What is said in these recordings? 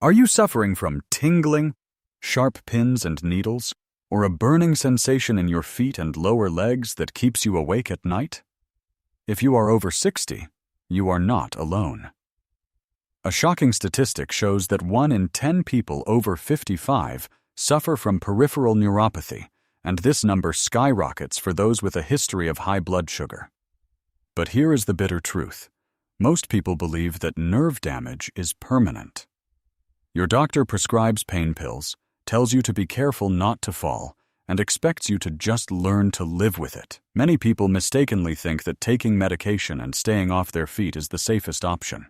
Are you suffering from tingling, sharp pins and needles, or a burning sensation in your feet and lower legs that keeps you awake at night? If you are over 60, you are not alone. A shocking statistic shows that 1 in 10 people over 55 suffer from peripheral neuropathy, and this number skyrockets for those with a history of high blood sugar. But here is the bitter truth. Most people believe that nerve damage is permanent. Your doctor prescribes pain pills, tells you to be careful not to fall, and expects you to just learn to live with it. Many people mistakenly think that taking medication and staying off their feet is the safest option.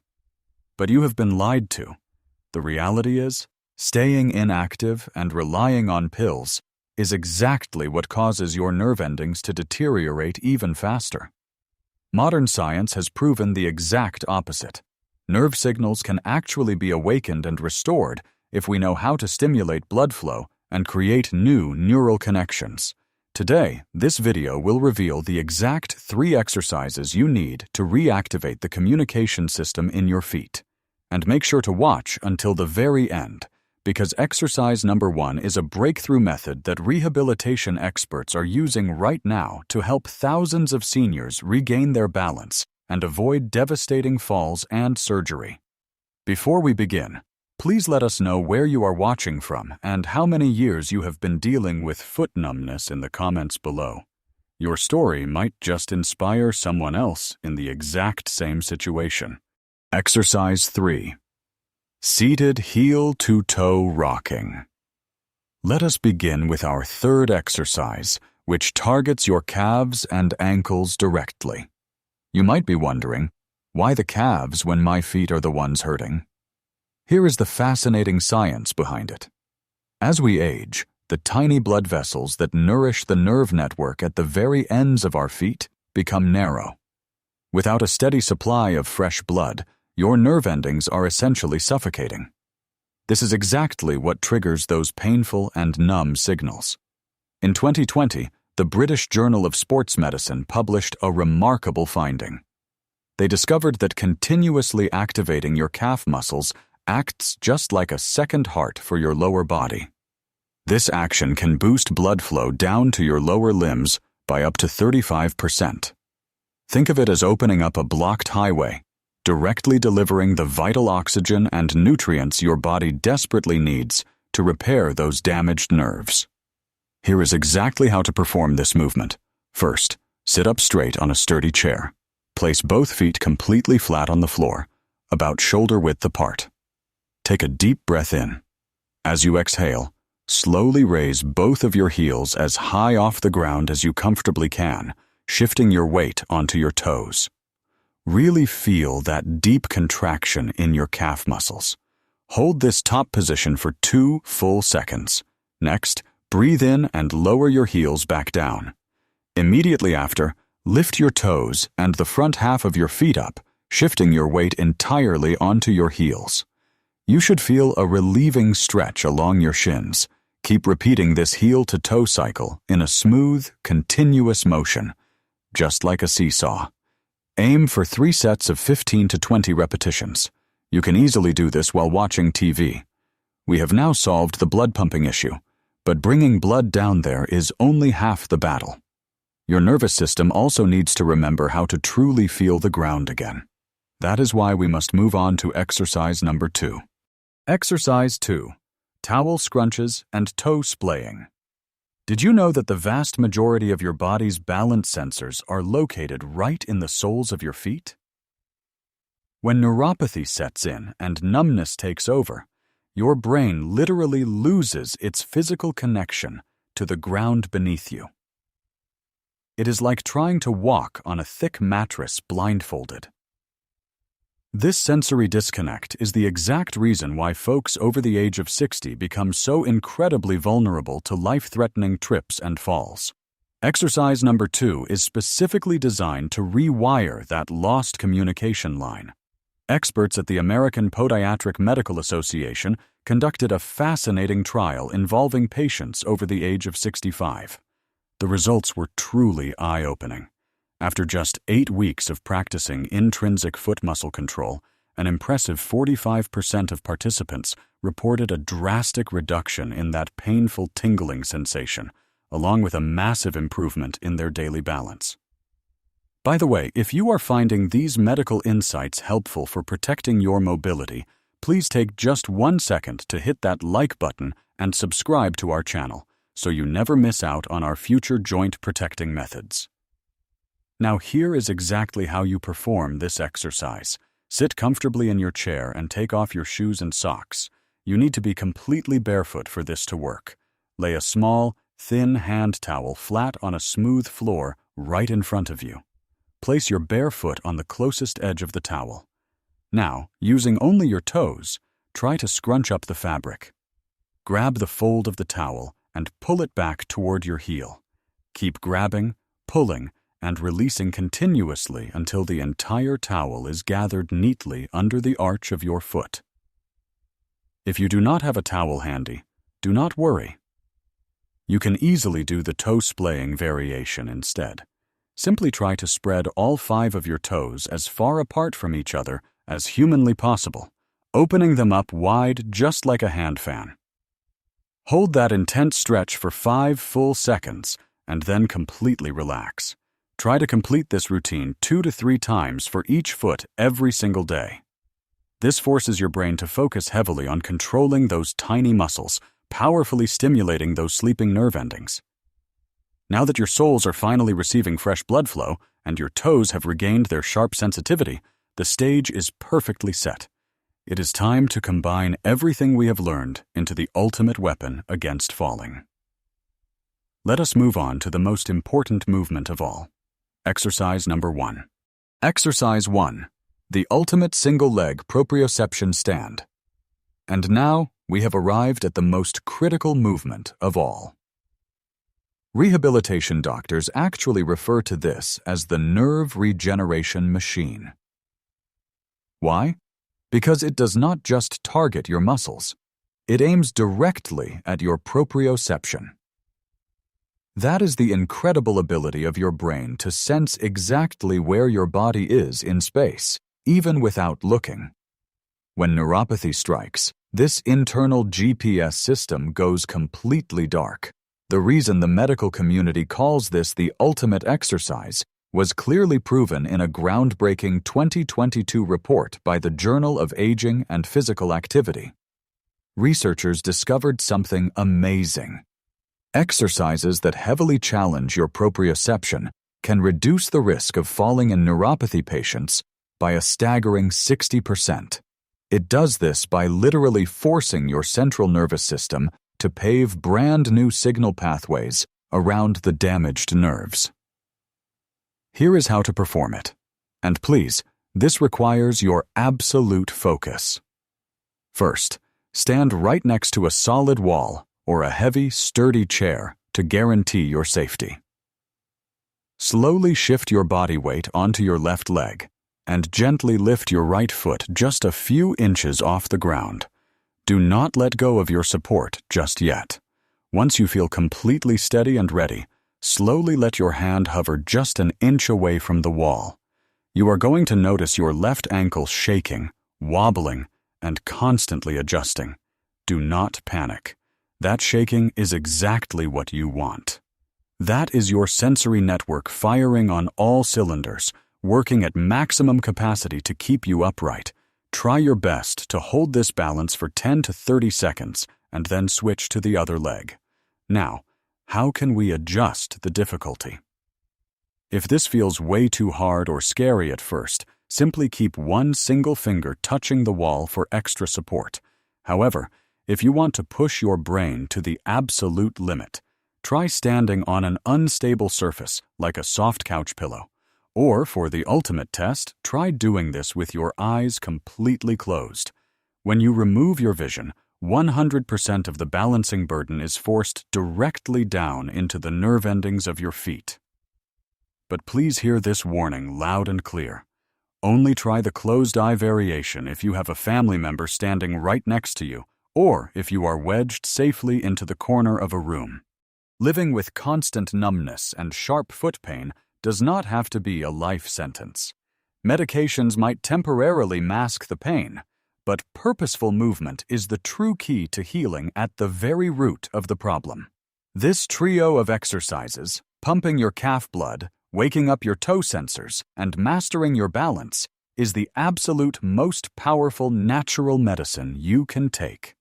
But you have been lied to. The reality is, staying inactive and relying on pills is exactly what causes your nerve endings to deteriorate even faster. Modern science has proven the exact opposite. Nerve signals can actually be awakened and restored if we know how to stimulate blood flow and create new neural connections. Today, this video will reveal the exact 3 exercises you need to reactivate the communication system in your feet. And make sure to watch until the very end, because exercise number 1 is a breakthrough method that rehabilitation experts are using right now to help thousands of seniors regain their balance and avoid devastating falls and surgery. Before we begin, please let us know where you are watching from and how many years you have been dealing with foot numbness in the comments below. Your story might just inspire someone else in the exact same situation. Exercise 3. Seated heel-to-toe rocking. Let us begin with our 3rd exercise, which targets your calves and ankles directly. You might be wondering, why the calves when my feet are the ones hurting? Here is the fascinating science behind it. As we age, the tiny blood vessels that nourish the nerve network at the very ends of our feet become narrow. Without a steady supply of fresh blood, your nerve endings are essentially suffocating. This is exactly what triggers those painful and numb signals. In 2020, the British Journal of Sports Medicine published a remarkable finding. They discovered that continuously activating your calf muscles acts just like a second heart for your lower body. This action can boost blood flow down to your lower limbs by up to 35%. Think of it as opening up a blocked highway, directly delivering the vital oxygen and nutrients your body desperately needs to repair those damaged nerves. Here is exactly how to perform this movement. First, sit up straight on a sturdy chair. Place both feet completely flat on the floor, about shoulder width apart. Take a deep breath in. As you exhale, slowly raise both of your heels as high off the ground as you comfortably can, shifting your weight onto your toes. Really feel that deep contraction in your calf muscles. Hold this top position for 2 full seconds. Next, breathe in and lower your heels back down. Immediately after, lift your toes and the front half of your feet up, shifting your weight entirely onto your heels. You should feel a relieving stretch along your shins. Keep repeating this heel-to-toe cycle in a smooth, continuous motion, just like a seesaw. Aim for 3 sets of 15 to 20 repetitions. You can easily do this while watching TV. We have now solved the blood pumping issue, but bringing blood down there is only half the battle. Your nervous system also needs to remember how to truly feel the ground again. That is why we must move on to exercise number 2. Exercise 2. Towel scrunches and toe splaying. Did you know that the vast majority of your body's balance sensors are located right in the soles of your feet? When neuropathy sets in and numbness takes over, your brain literally loses its physical connection to the ground beneath you. It is like trying to walk on a thick mattress blindfolded. This sensory disconnect is the exact reason why folks over the age of 60 become so incredibly vulnerable to life-threatening trips and falls. Exercise number 2 is specifically designed to rewire that lost communication line. Experts at the American Podiatric Medical Association conducted a fascinating trial involving patients over the age of 65. The results were truly eye-opening. After just 8 weeks of practicing intrinsic foot muscle control an impressive 45% of participants reported a drastic reduction in that painful tingling sensation, along with a massive improvement in their daily balance. By the way, if you are finding these medical insights helpful for protecting your mobility, please take just 1 second to hit that like button and subscribe to our channel so you never miss out on our future joint protecting methods. Now here is exactly how you perform this exercise. Sit comfortably in your chair and take off your shoes and socks. You need to be completely barefoot for this to work. Lay a small, thin hand towel flat on a smooth floor right in front of you. Place your bare foot on the closest edge of the towel. Now, using only your toes, try to scrunch up the fabric. Grab the fold of the towel and pull it back toward your heel. Keep grabbing, pulling, and releasing continuously until the entire towel is gathered neatly under the arch of your foot. If you do not have a towel handy, do not worry. You can easily do the toe splaying variation instead. Simply try to spread all 5 of your toes as far apart from each other as humanly possible, opening them up wide just like a hand fan. Hold that intense stretch for 5 full seconds and then completely relax. Try to complete this routine 2 to 3 times for each foot every single day. This forces your brain to focus heavily on controlling those tiny muscles, powerfully stimulating those sleeping nerve endings. Now that your soles are finally receiving fresh blood flow and your toes have regained their sharp sensitivity, the stage is perfectly set. It is time to combine everything we have learned into the ultimate weapon against falling. Let us move on to the most important movement of all. Exercise number 1. Exercise 1. The ultimate single-leg proprioception stand. And now we have arrived at the most critical movement of all. Rehabilitation doctors actually refer to this as the nerve regeneration machine. Why? Because it does not just target your muscles. It aims directly at your proprioception. That is the incredible ability of your brain to sense exactly where your body is in space, even without looking. When neuropathy strikes, this internal GPS system goes completely dark. The reason the medical community calls this the ultimate exercise was clearly proven in a groundbreaking 2022 report by the Journal of Aging and Physical Activity. Researchers discovered something amazing. Exercises that heavily challenge your proprioception can reduce the risk of falling in neuropathy patients by a staggering 60%. It does this by literally forcing your central nervous system to pave brand new signal pathways around the damaged nerves. Here is how to perform it. And please, this requires your absolute focus. First, stand right next to a solid wall or a heavy, sturdy chair to guarantee your safety. Slowly shift your body weight onto your left leg and gently lift your right foot just a few inches off the ground. Do not let go of your support just yet. Once you feel completely steady and ready, slowly let your hand hover just an inch away from the wall. You are going to notice your left ankle shaking, wobbling, and constantly adjusting. Do not panic. That shaking is exactly what you want. That is your sensory network firing on all cylinders, working at maximum capacity to keep you upright. Try your best to hold this balance for 10 to 30 seconds and then switch to the other leg. Now, how can we adjust the difficulty? If this feels way too hard or scary at first, simply keep one single finger touching the wall for extra support. However, if you want to push your brain to the absolute limit, try standing on an unstable surface like a soft couch pillow. Or, for the ultimate test, try doing this with your eyes completely closed. When you remove your vision, 100% of the balancing burden is forced directly down into the nerve endings of your feet. But please hear this warning loud and clear. Only try the closed eye variation if you have a family member standing right next to you, or if you are wedged safely into the corner of a room. Living with constant numbness and sharp foot pain does not have to be a life sentence. Medications might temporarily mask the pain, but purposeful movement is the true key to healing at the very root of the problem. This trio of exercises, pumping your calf blood, waking up your toe sensors, and mastering your balance, is the absolute most powerful natural medicine you can take.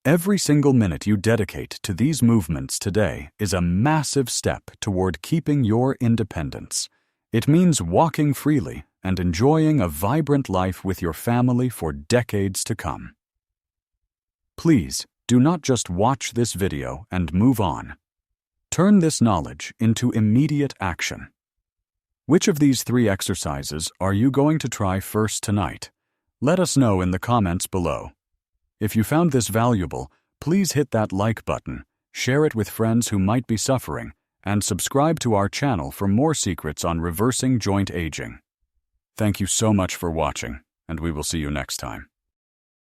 Every single minute you dedicate to these movements today is a massive step toward keeping your independence. It means walking freely and enjoying a vibrant life with your family for decades to come. Please, do not just watch this video and move on. Turn this knowledge into immediate action. Which of these 3 exercises are you going to try first tonight? Let us know in the comments below. If you found this valuable, please hit that like button, share it with friends who might be suffering, and subscribe to our channel for more secrets on reversing joint aging. Thank you so much for watching, and we will see you next time.